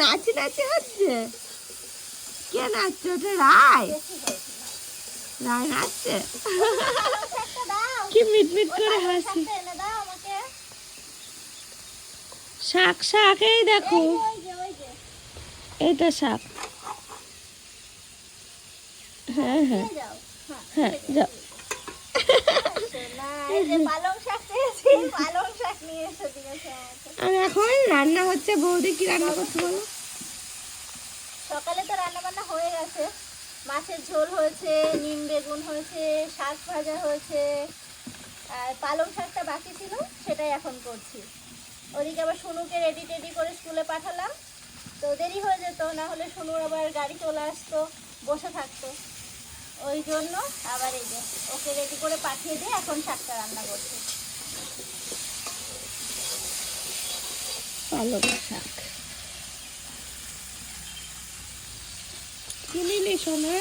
নাচি নাচি হচ্ছে। কে নাচছে? ওটা রায়। রায় নাচছে। কি মিটমিট করে হাসি। শাক শাক, এই দেখো এইটা শাক। হ্যাঁ হ্যাঁ হ্যাঁ যাও। আর এখন রান্না হচ্ছে। বৌদি কি রান্না করছে বলো? সকালে তো রান্না বান্না হয়ে গেছে, মাছের ঝোল হয়েছে, নিম বেগুন হয়েছে, শাক ভাজা হয়েছে, আর পালং শাকটা বাকি ছিল সেটাই এখন করছি। ওদিকে আবার সোনুকে রেডি টেডি করে স্কুলে পাঠালাম, তো দেরি হয়ে যেত, না হলে সোনুর আবার গাড়ি চলে আসতো, বসে থাকতো, ওই জন্য আবার এই যে ওকে রেডি করে পাঠিয়ে দিয়ে এখন শাকটা রান্না করছি। পালং শাক কি নিলি সোনা?